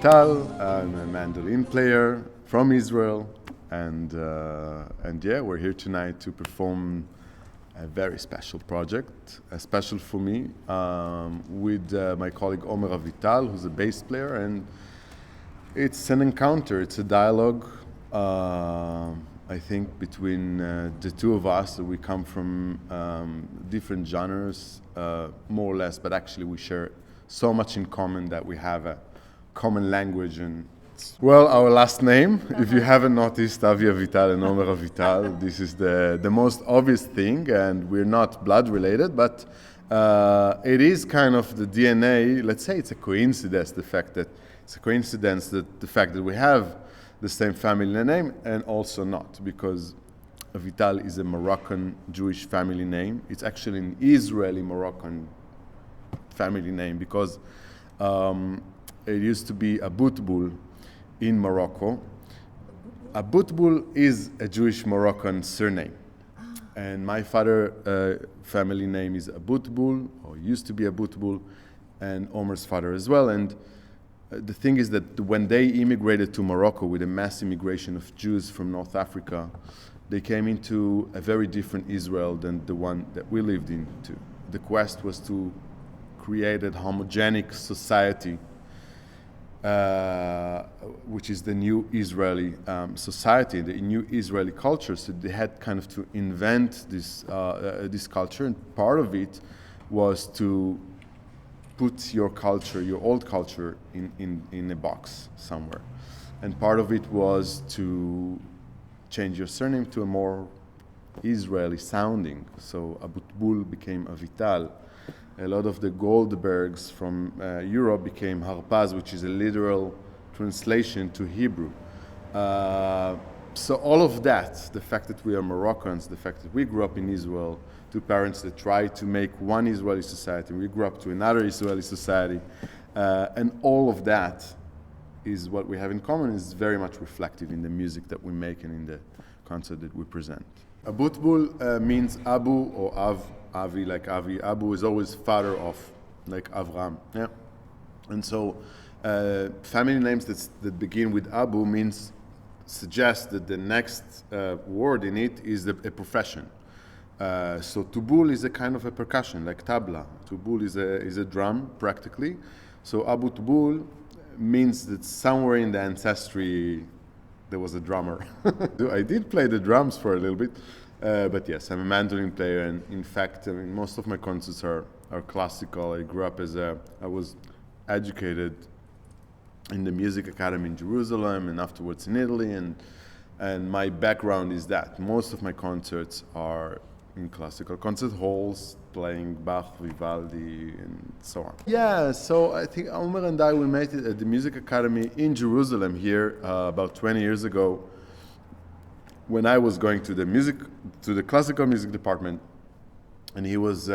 Avital. I'm a mandolin player from Israel, and yeah, we're here tonight to perform a very special project, special for me, with my colleague Omer Avital, who's a bass player, and it's an encounter, it's a dialogue, I think, between the two of us. We come from different genres, more or less, but actually we share so much in common that we have a common language. And well, our last name, if you haven't noticed, Avi Avital and Omer Avital, this is the most obvious thing, and we're not blood related, but it is kind of the DNA. Let's say it's a coincidence, the fact that the fact that we have the same family name, and also not, because Avital is a Moroccan Jewish family name. It's actually an Israeli Moroccan family name, because it used to be Abutbul in Morocco. Abutbul is a Jewish Moroccan surname. And my father's family name is Abutbul, or used to be Abutbul, and Omer's father as well. And the thing is that when they immigrated to Morocco with a mass immigration of Jews from North Africa, they came into a very different Israel than the one that we lived into. The quest was to create a homogenic society, which is the new Israeli society, the new Israeli culture. So they had kind of to invent this culture, and part of it was to put your culture, your old culture, in a box somewhere. And part of it was to change your surname to a more Israeli sounding. So Abutbul became Avital. A lot of the Goldbergs from Europe became Harpaz, which is a literal translation to Hebrew. So all of that, the fact that we are Moroccans, the fact that we grew up in Israel, two parents that tried to make one Israeli society, we grew up to another Israeli society, and all of that is what we have in common, is very much reflective in the music that we make and in the concert that we present. Abutbul means Abu or Avi, like Avi. Abu is always father of, like Avram. Yeah. And so family names that begin with Abu suggest that the next word in it is a profession. So tubul is a kind of a percussion, like tabla. Tubul is a drum, practically. So Abu Tubul means that somewhere in the ancestry there was a drummer. I did play the drums for a little bit, but yes, I'm a mandolin player, and in fact, I mean, most of my concerts are classical. I grew up I was educated in the music academy in Jerusalem and afterwards in Italy, and my background is that most of my concerts are in classical concert halls, playing Bach, Vivaldi, and so on. Yeah, so I think Omer and I, we met at the music academy in Jerusalem here about 20 years ago, when I was going to the classical music department, and he was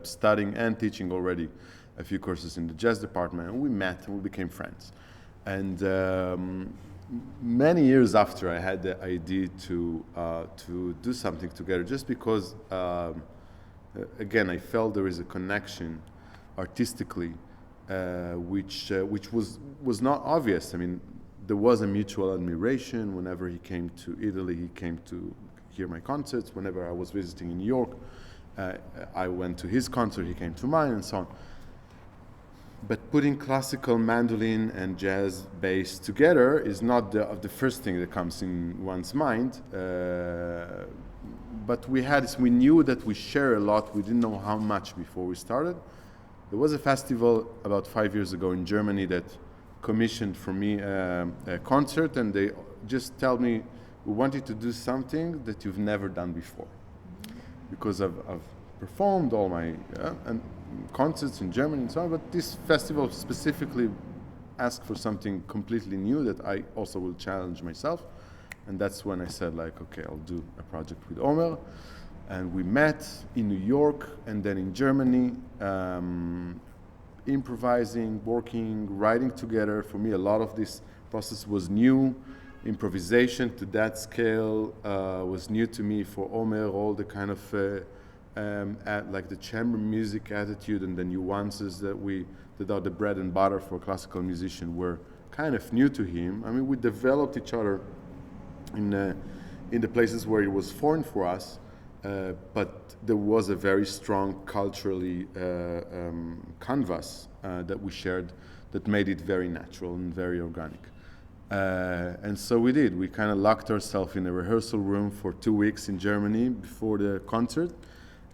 studying and teaching already a few courses in the jazz department, and we met and we became friends. And many years after, I had the idea to do something together, just because, again, I felt there is a connection artistically, which was not obvious. I mean, there was a mutual admiration. Whenever he came to Italy, he came to hear my concerts. Whenever I was visiting in New York, I went to his concert, he came to mine, and so on. But putting classical mandolin and jazz bass together is not the first thing that comes in one's mind. But we knew that we share a lot. We didn't know how much before we started. There was a festival about 5 years ago in Germany that commissioned for me a concert, and they just tell me, we want you to do something that you've never done before. Because I've performed all my and concerts in Germany and so on, but this festival specifically asked for something completely new that I also will challenge myself. And that's when I said, like, okay, I'll do a project with Omer. And we met in New York and then in Germany, improvising, working, writing together. For me, a lot of this process was new. Improvisation to that scale was new to me. For Omer, all the kind of like the chamber music attitude and the nuances that we that are the bread and butter for a classical musician were kind of new to him. I mean, we developed each other in the places where it was foreign for us, but there was a very strong culturally canvas that we shared that made it very natural and very organic. And so we did. We kind of locked ourselves in a rehearsal room for 2 weeks in Germany before the concert,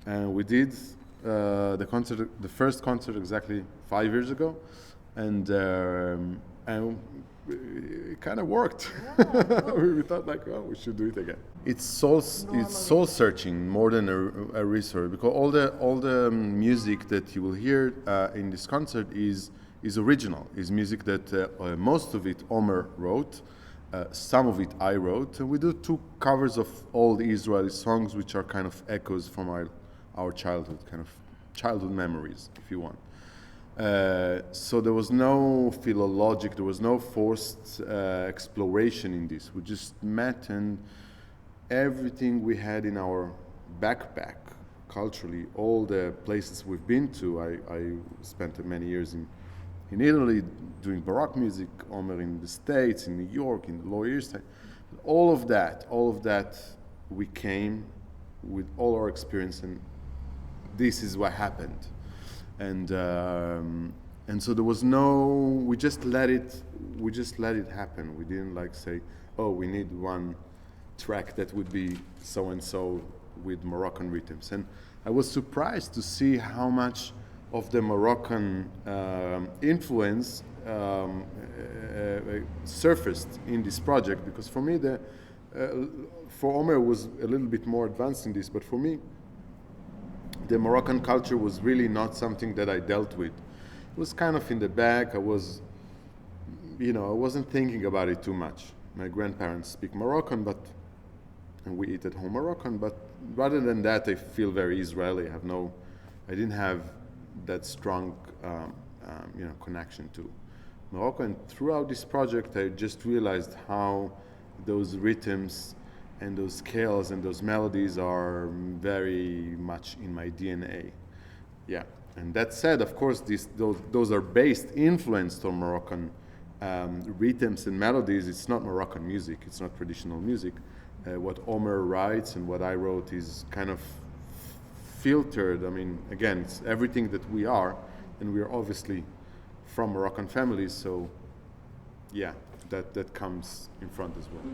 and we did the first concert exactly 5 years ago, and it kind of worked. Yeah. We thought like, oh, we should do it again. It's soul searching more than a research, because all the music that you will hear in this concert is original. Is music that most of it Omer wrote, some of it I wrote, and we do 2 covers of old Israeli songs, which are kind of echoes from our childhood, kind of childhood memories, if you want. So there was no philologic, there was no forced exploration in this. We just met, and everything we had in our backpack, culturally, all the places we've been to. I spent many years in Italy doing Baroque music, Omer in the States, in New York, in the Lower East Side. All of that, we came with all our experience, and this is what happened. And so there was no, we just let it happen. We didn't like say, oh, we need one track that would be so and so with Moroccan rhythms. And I was surprised to see how much of the Moroccan influence surfaced in this project, because for me, for Omer was a little bit more advanced in this, but for me, the Moroccan culture was really not something that I dealt with. It was kind of in the back. I wasn't thinking about it too much. My grandparents speak Moroccan, and we eat at home Moroccan, but rather than that, I feel very Israeli. I didn't have that strong, connection to Morocco. And throughout this project, I just realized how those rhythms and those scales and those melodies are very much in my DNA. Yeah. And that said, of course, those are influenced on Moroccan rhythms and melodies. It's not Moroccan music. It's not traditional music. What Omer writes and what I wrote is kind of filtered. I mean, again, it's everything that we are, and we are obviously from Moroccan families. So, yeah, that comes in front as well.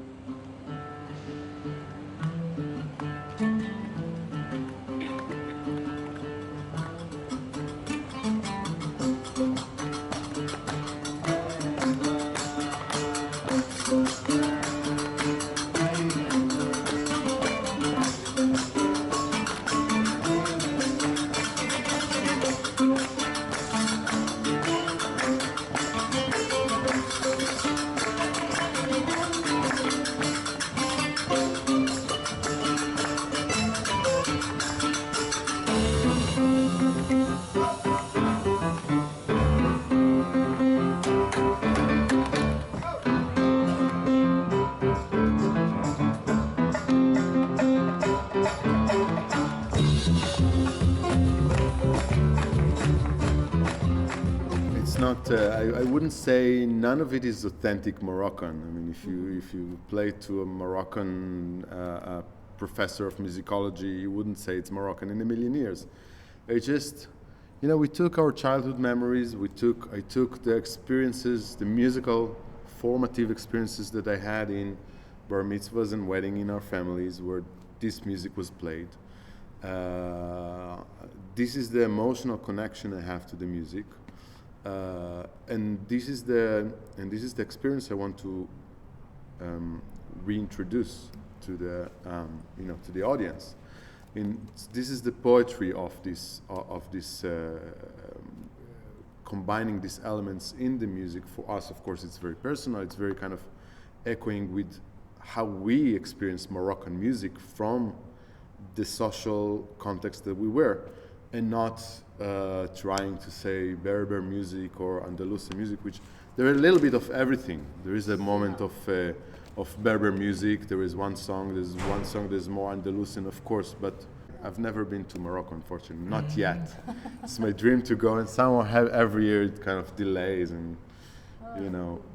I wouldn't say none of it is authentic Moroccan. I mean, if you play to a Moroccan professor of musicology, you wouldn't say it's Moroccan in a million years. It just, we took our childhood memories. I took the experiences, the musical, formative experiences that I had in bar mitzvahs and wedding in our families, where this music was played. This is the emotional connection I have to the music. And this is the experience I want to reintroduce to the audience. This is the poetry of this combining these elements in the music. For us, of course, it's very personal. It's very kind of echoing with how we experience Moroccan music from the social context that we were, and not trying to say Berber music or Andalusian music, which there are a little bit of everything. There is a moment of Berber music. There is one song. There's more Andalusian, of course, but I've never been to Morocco, unfortunately, not yet. It's my dream to go, and somehow every year it kind of delays, and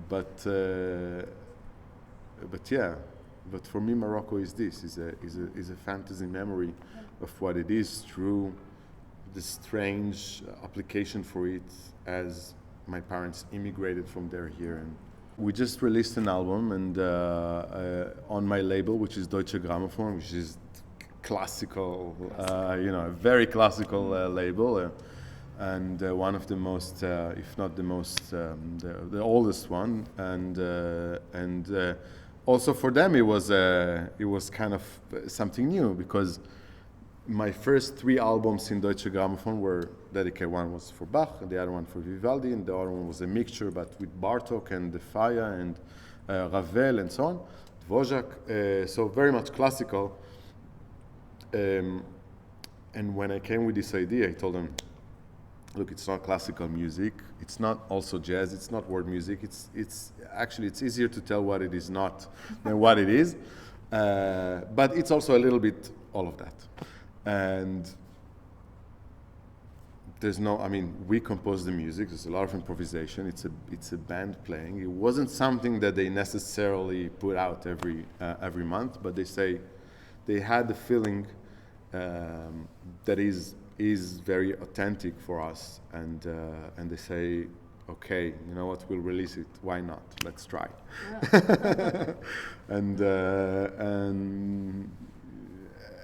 but yeah. But for me, Morocco is a fantasy memory of what it is through the strange application for it as my parents immigrated from there here. And we just released an album, and on my label, which is Deutsche Grammophon, which is classical, a very classical label, and one of the most, if not the most, the oldest one, and also for them it was kind of something new, because my first 3 albums in Deutsche Grammophon were dedicated. One was for Bach, the other one for Vivaldi, and the other one was a mixture, but with Bartók and the Faya and Ravel and so on, Dvořák, so very much classical. And when I came with this idea, I told them, look, it's not classical music, it's not also jazz, it's not world music, it's actually, it's easier to tell what it is not than what it is, but it's also a little bit all of that. And we composed the music, there's a lot of improvisation, it's a band playing. It wasn't something that they necessarily put out every month, but they had the feeling that is very authentic for us, and they say, okay, you know what, we'll release it, why not, let's try. Yeah.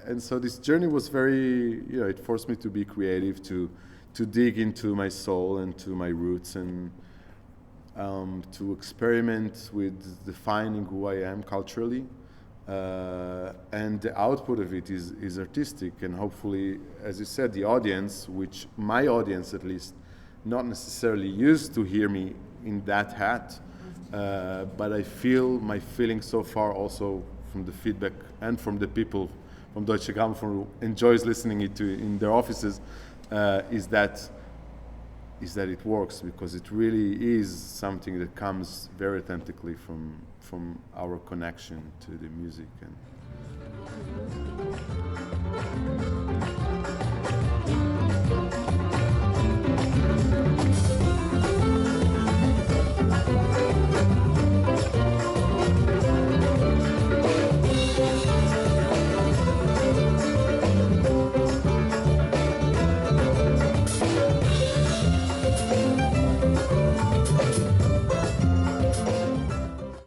And so this journey was very, it forced me to be creative, to dig into my soul and to my roots, and to experiment with defining who I am culturally. And the output of it is artistic, and hopefully, as you said, the audience, which my audience at least, not necessarily used to hear me in that hat, but I feel my feeling so far also from the feedback and from the people from Deutsche Grammophon who enjoys listening it to in their offices, is that it works, because it really is something that comes very authentically from our connection to the music. And